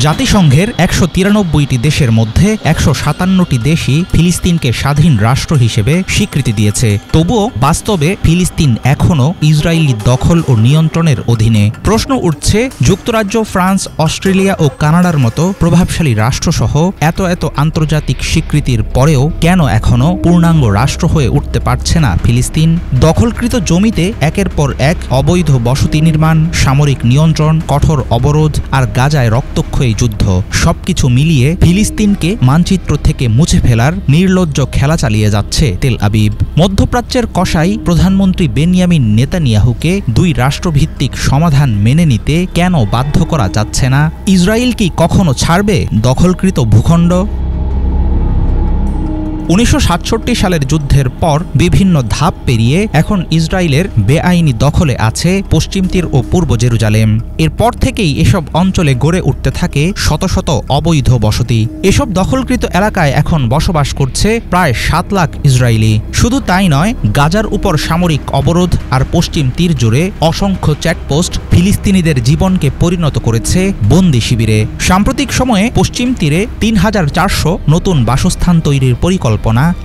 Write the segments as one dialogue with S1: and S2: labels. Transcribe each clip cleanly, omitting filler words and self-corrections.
S1: জাতিসংঘের ১৯৩টি দেশের মধ্যে ১৫৭টি দেশই ফিলিস্তিনকে স্বাধীন রাষ্ট্র হিসেবে স্বীকৃতি দিয়েছে। তবুও বাস্তবে ফিলিস্তিন এখনও ইসরায়েলি দখল ও নিয়ন্ত্রণের অধীনে। প্রশ্ন উঠছে, যুক্তরাজ্য, ফ্রান্স, অস্ট্রেলিয়া ও কানাডার মতো প্রভাবশালী রাষ্ট্রসহ এত আন্তর্জাতিক স্বীকৃতির পরেও কেন এখনও পূর্ণাঙ্গ রাষ্ট্র হয়ে উঠতে পারছে না ফিলিস্তিন? দখলকৃত জমিতে একের পর এক অবৈধ বসতি নির্মাণ, সামরিক নিয়ন্ত্রণ, কঠোর অবরোধ আর গাজায় রক্তক্ষয়ী যুদ্ধ, সবকিছু মিলিয়ে ফিলিস্তিনকে মানচিত্র থেকে মুছে ফেলার নির্লজ্জ খেলা চালিয়ে যাচ্ছে তেল আবিব। মধ্যপ্রাচ্যের কসাই প্রধানমন্ত্রী বেনিয়ামিন নেতানিয়াহুকে দুই রাষ্ট্রভিত্তিক সমাধান মেনে নিতে কেন বাধ্য করা যাচ্ছে না? ইসরায়েল কি কখনো ছাড়বে দখলকৃত ভূখণ্ড? ১৯৬৭ সালের যুদ্ধের পর বিভিন্ন ধাপ পেরিয়ে এখন ইসরায়েলের বেআইনি দখলে আছে পশ্চিম তীর ও পূর্ব জেরুজালেম। এরপর থেকেই এসব অঞ্চলে গড়ে উঠতে থাকে শত শত অবৈধ বসতি। এসব দখলকৃত এলাকায় এখন বসবাস করছে প্রায় ৭ লাখ ইসরায়েলি। শুধু তাই নয়, গাজার উপর সামরিক অবরোধ আর পশ্চিম তীর জুড়ে অসংখ্য চেকপোস্ট ফিলিস্তিনিদের জীবনকে পরিণত করেছে বন্দি শিবিরে। সাম্প্রতিক সময়ে পশ্চিম তীরে ৩,৪০০ নতুন বাসস্থান তৈরির পরিকল্পনা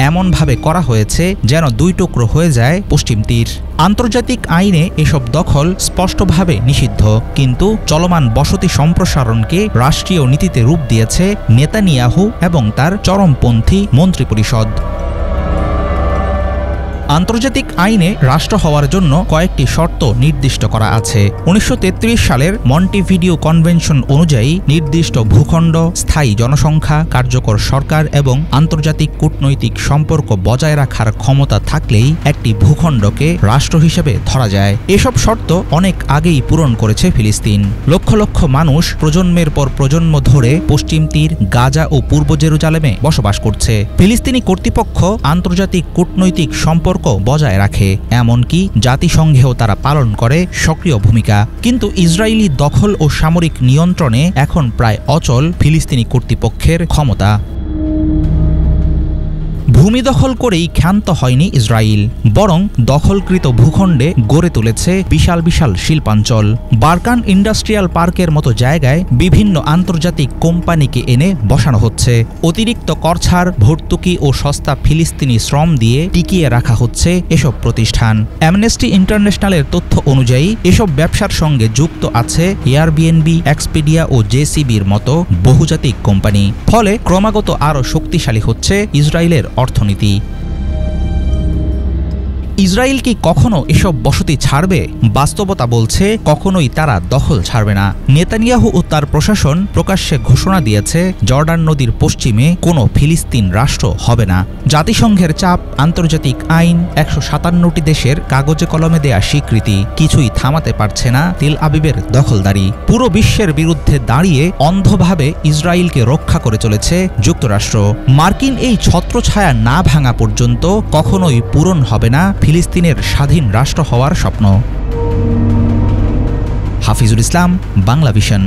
S1: এমনভাবে করা হয়েছে যেন দুই টুকরো হয়ে যায় পশ্চিম তীর। আন্তর্জাতিক আইনে এসব দখল স্পষ্টভাবে নিষিদ্ধ, কিন্তু চলমান বসতি সম্প্রসারণকে রাষ্ট্রীয় নীতিতে রূপ দিয়েছে নেতানিয়াহু এবং তার চরমপন্থী মন্ত্রিপরিষদ। আন্তর্জাতিক আইনে রাষ্ট্র হওয়ার জন্য কয়েকটি শর্ত নির্দিষ্ট করা আছে। ১৯৩৩ সালের মন্টিভিডিও কনভেনশন অনুযায়ী নির্দিষ্ট ভূখণ্ড, স্থায়ী জনসংখ্যা, কার্যকর সরকার এবং আন্তর্জাতিক কূটনৈতিক সম্পর্ক বজায় রাখার ক্ষমতা থাকলেই একটি ভূখণ্ডকে রাষ্ট্র হিসেবে ধরা যায়। এসব শর্ত অনেক আগেই পূরণ করেছে ফিলিস্তিন। লক্ষ লক্ষ মানুষ প্রজন্মের পর প্রজন্ম ধরে পশ্চিম তীর, গাজা ও পূর্ব জেরুজালেমে বসবাস করছে। ফিলিস্তিনি কর্তৃপক্ষ আন্তর্জাতিক কূটনৈতিক সম্পর্ক বজায় রাখে, এমনকি জাতিসংঘেও তারা পালন করে সক্রিয় ভূমিকা। কিন্তু ইসরায়েলি দখল ও সামরিক নিয়ন্ত্রণে এখন প্রায় অচল ফিলিস্তিনি কর্তৃপক্ষের ক্ষমতা। ভূমি দখল করেই ক্ষান্ত হয়নি ইসরায়েল, বরং দখলকৃত ভূখণ্ডে গড়ে তুলেছে বিশাল বিশাল শিল্পাঞ্চল। বারকান ইন্ডাস্ট্রিয়াল পার্কের মতো জায়গায় বিভিন্ন আন্তর্জাতিক কোম্পানিকে এনে বসানো হচ্ছে। অতিরিক্ত করছাড়, ভর্তুকি ও সস্তা ফিলিস্তিনি শ্রম দিয়ে টিকিয়ে রাখা হচ্ছে এসব প্রতিষ্ঠান। অ্যামনেস্টি ইন্টারন্যাশনালের তথ্য অনুযায়ী এসব ব্যবসার সঙ্গে যুক্ত আছে এয়ারবিএনবি, এক্সপিডিয়া ও জেসিবির মতো বহুজাতিক কোম্পানি। ফলে ক্রমাগত আরও শক্তিশালী হচ্ছে ইসরায়েলের অর্থনীতি। ইসরায়েল কি কখনো এসব বসতি ছাড়বে? বাস্তবতা বলছে কখনোই তারা দখল ছাড়বে না। নেতানিয়াহু ও তার প্রশাসন প্রকাশ্যে ঘোষণা দিয়েছে জর্ডান নদীর পশ্চিমে কোনো ফিলিস্তিন রাষ্ট্র হবে না। জাতিসংঘের চাপ, আন্তর্জাতিক আইন, ১৫৭টি দেশের কাগজে কলমে দেয়া স্বীকৃতি কিছুই থামাতে পারছে না তেল আবিবের দখলদারি। পুরো বিশ্বের বিরুদ্ধে দাঁড়িয়ে অন্ধভাবে ইসরায়েলকে রক্ষা করে চলেছে যুক্তরাষ্ট্র। মার্কিন এই ছত্রছায়া না ভাঙা পর্যন্ত কখনোই পূরণ হবে না ফিলিস্তিনের স্বাধীন রাষ্ট্র হওয়ার স্বপ্ন। হাফিজুল ইসলাম, বাংলা ভিশন।